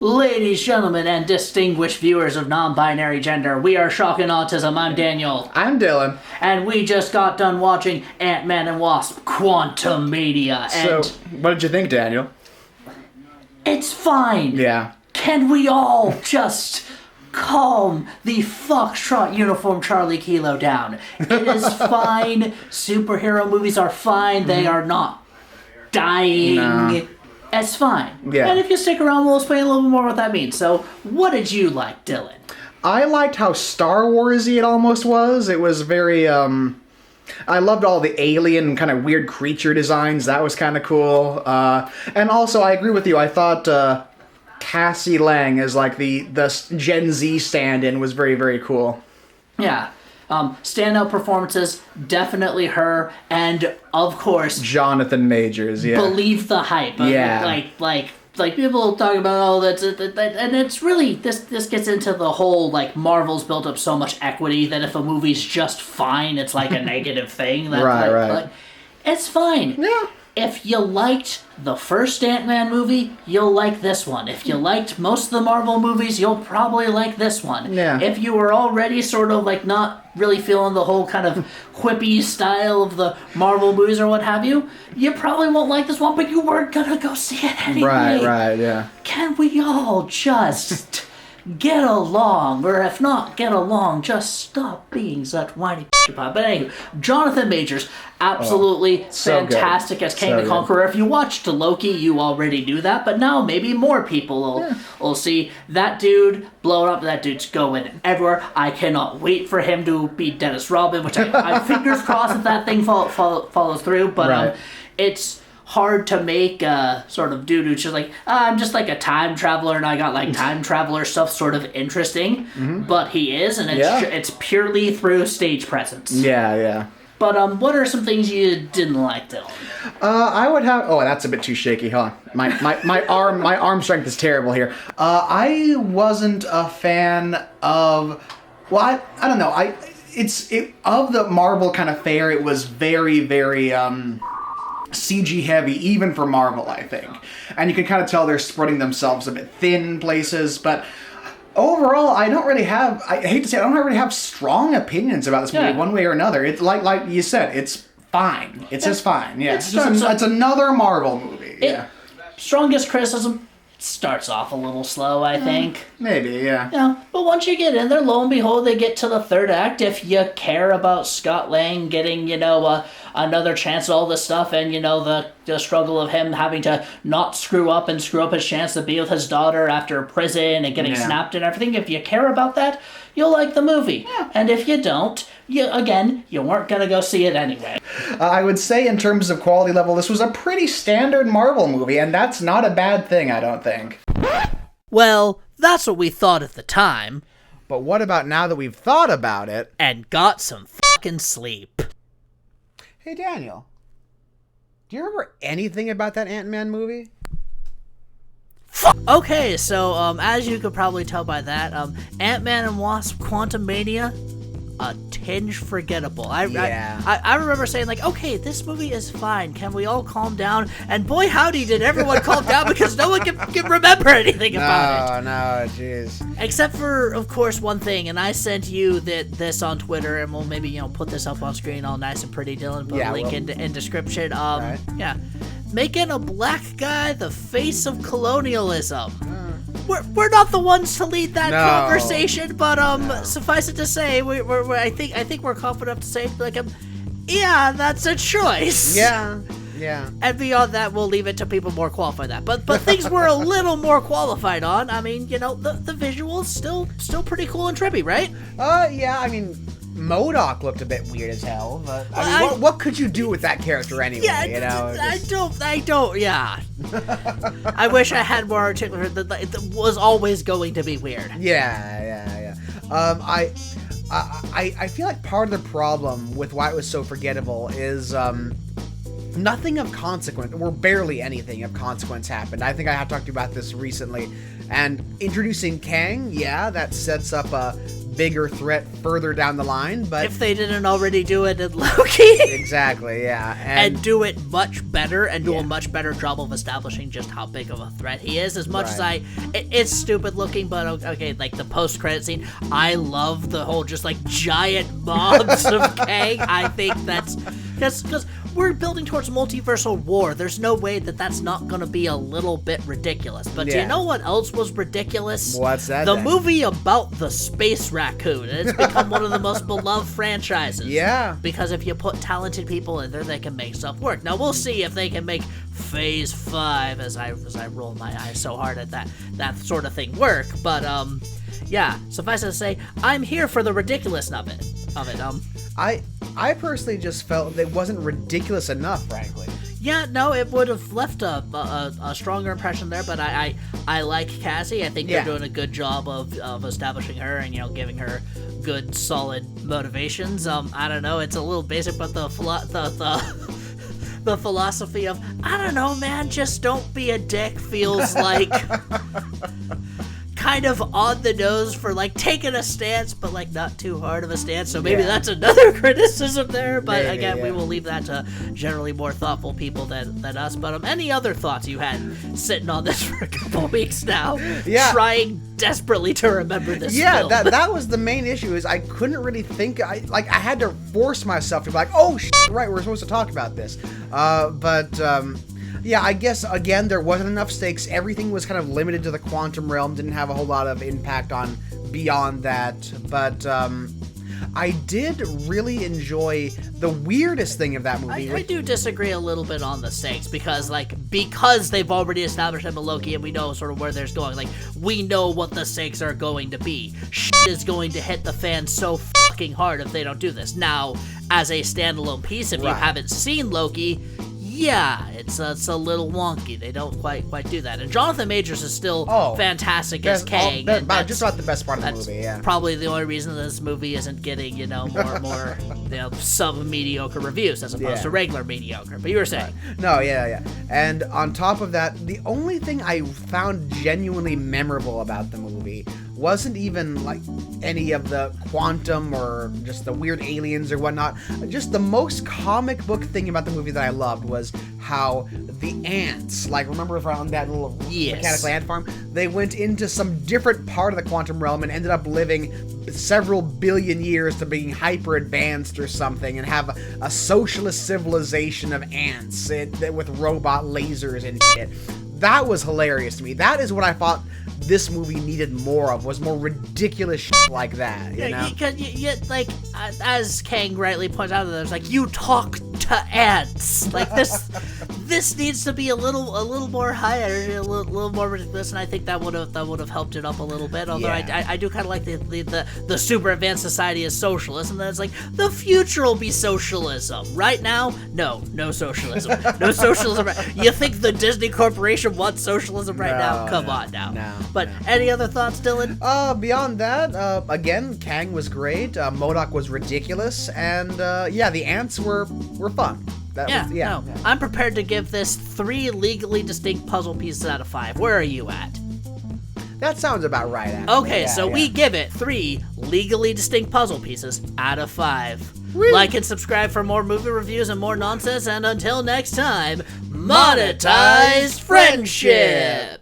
Ladies, gentlemen, and distinguished viewers of non-binary gender, we are Shock and Autism. I'm Daniel. I'm Dylan. And we just got done watching Ant-Man and Wasp, Quantumania. So, what did you think, Daniel? It's fine. Yeah. Can we all just calm the foxtrot uniform Charlie Kilo down? It is fine. Superhero movies are fine. They are not dying. No. It's fine. Yeah. And if you stick around, we'll explain a little bit more what that means. So, what did you like, Dylan? I liked how Star Wars-y it almost was. It was very, I loved all the alien kind of weird creature designs. That was kind of cool. And also, I agree with you. I thought Cassie Lang as like the Gen Z stand-in was very, very cool. Yeah. Standout performances, definitely her, and of course, Jonathan Majors. Yeah. believe the hype. Yeah. Like people talk about, and it's really this gets into the whole like Marvel's built up so much equity that if a movie's just fine, it's like a negative thing. Right. It's fine. Yeah. If you liked the first Ant-Man movie, you'll like this one. If you liked most of the Marvel movies, you'll probably like this one. Yeah. If you were already sort of like not really feeling the whole kind of quippy style of the Marvel movies or what have you, you probably won't like this one, but you weren't gonna go see it anyway. Right, yeah. Can we all just get along? Or if not get along, just stop being such whiny pie. But anyway, Jonathan Majors, absolutely so fantastic good. as King So the Conqueror. If you watched Loki, you already knew that, but now maybe more people will see that dude blow up. That dude's going everywhere. I cannot wait for him to be Dennis Rodman, which I'm fingers crossed that thing follows through. But Right. it's hard to make sort of dude who's just like, I'm just like a time traveler and I got like time traveler stuff sort of interesting, but he is, and it's purely through stage presence. Yeah. But what are some things you didn't like, Dylan? I would have. Oh, that's a bit too shaky, huh? My arm strength is terrible here. I wasn't a fan of. Well, I don't know. Of the Marvel kind of fare. It was very, very CG heavy, even for Marvel, I think. And you can kind of tell they're spreading themselves a bit thin in places, but. Overall, I hate to say it, I don't really have strong opinions about this movie one way or another. It's like you said, it's fine. It's just fine. Yeah, it's another Marvel movie. Strongest criticism, starts off a little slow, I think. Maybe, yeah. Yeah, but once you get in there, lo and behold, they get to the third act. If you care about Scott Lang getting, another chance at all this stuff, and, the struggle of him having to not screw up his chance to be with his daughter after prison and getting snapped and everything, if you care about that, you'll like the movie. Yeah. And if you don't, you weren't going to go see it anyway. I would say in terms of quality level, this was a pretty standard Marvel movie, and that's not a bad thing, I don't think. Well, that's what we thought at the time. But what about now that we've thought about it? And got some fucking sleep. Hey, Daniel. Do you remember anything about that Ant-Man movie? Okay, so, as you could probably tell by that, Ant-Man and Wasp Quantumania, a tinge forgettable. I remember saying, like, okay, this movie is fine. Can we all calm down? And boy, howdy, did everyone calm down, because no one can remember anything about it. No, jeez. Except for, of course, one thing, and I sent you this on Twitter, and we'll maybe, put this up on screen all nice and pretty, Dylan, put a link in description. Right. Yeah. Making a black guy the face of colonialism. We're not the ones to lead that conversation, but suffice it to say, I think we're confident enough to say, like, yeah, that's a choice. Yeah. And beyond that, we'll leave it to people more qualified that. But things we're a little more qualified on. I mean, the visuals still pretty cool and trippy, right? Yeah. I mean, MODOK looked a bit weird as hell, but what could you do with that character anyway? Yeah, I don't. Yeah. I wish I had more articulate. That was always going to be weird. Yeah. I feel like part of the problem with why it was so forgettable is nothing of consequence, or barely anything of consequence happened. I think I have talked to you about this recently, And introducing Kang, yeah, that sets up a bigger threat further down the line, but if they didn't already do it in Loki. Exactly, yeah. And do it much better and do a much better job of establishing just how big of a threat he is. As much as it's stupid looking, but okay, like the post-credit scene, I love the whole just like giant mobs of Kang. I think that's because we're building towards multiversal war. There's no way that that's not going to be a little bit ridiculous. But do you know what else was ridiculous? What's that? The movie about the space raccoon. And it's become one of the most beloved franchises. Yeah. Because if you put talented people in there, they can make stuff work. Now, we'll see if they can make Phase 5, as I roll my eyes so hard at that sort of thing work. But, yeah, suffice it to say, I'm here for the ridiculousness of it. I personally just felt it wasn't ridiculous enough, frankly. Yeah, no, it would have left a stronger impression there, but I like Cassie. I think they're doing a good job of establishing her and, giving her good, solid motivations. I don't know, it's a little basic, but the philosophy of, I don't know, man, just don't be a dick feels like kind of on the nose for like taking a stance, but like not too hard of a stance. So maybe that's another criticism there. But again, we will leave that to generally more thoughtful people than us. But any other thoughts you had sitting on this for a couple weeks now, trying desperately to remember this film? that was the main issue. Is I couldn't really think. I had to force myself to be like, oh shit, right, we're supposed to talk about this. Yeah, I guess, again, there wasn't enough stakes. Everything was kind of limited to the quantum realm, didn't have a whole lot of impact on beyond that. But I did really enjoy the weirdest thing of that movie. I do disagree a little bit on the stakes because they've already established him a Loki and we know sort of where there's going. Like, we know what the stakes are going to be. Shit is going to hit the fans so fucking hard if they don't do this. Now, as a standalone piece, if you haven't seen Loki, yeah, it's a little wonky. They don't quite do that. And Jonathan Majors is still fantastic as Kang. Just about the best part of the movie, yeah. Probably the only reason this movie isn't getting, more sub-mediocre reviews as opposed to regular mediocre. But you were saying. No, yeah. And on top of that, the only thing I found genuinely memorable about the movie wasn't even like any of the quantum or just the weird aliens or whatnot. Just the most comic book thing about the movie that I loved was how the ants, like, remember around that little mechanical ant farm, they went into some different part of the quantum realm and ended up living several billion years to being hyper advanced or something and have a socialist civilization of ants with robot lasers and shit. That was hilarious to me. That is what I thought this movie needed more of, was more ridiculous shit like that, you know? Because, like, as Kang rightly points out, there's like, you talk to ants. Like, this needs to be a little more high energy, a little more ridiculous, and I think that would have helped it up a little bit. Although I do kind of like the super advanced society is socialist, and then it's like, the future will be socialism. Right now, no socialism. No socialism. You think the Disney Corporation wants socialism right now? Come on now. No. But any other thoughts, Dylan? Beyond that, again, Kang was great. MODOK was ridiculous, and the ants were fun. I'm prepared to give this 3 legally distinct puzzle pieces out of 5. Where are you at? That sounds about right, actually. Okay, we give it 3 legally distinct puzzle pieces out of 5. Woo. Like and subscribe for more movie reviews and more nonsense, and until next time, monetize friendship!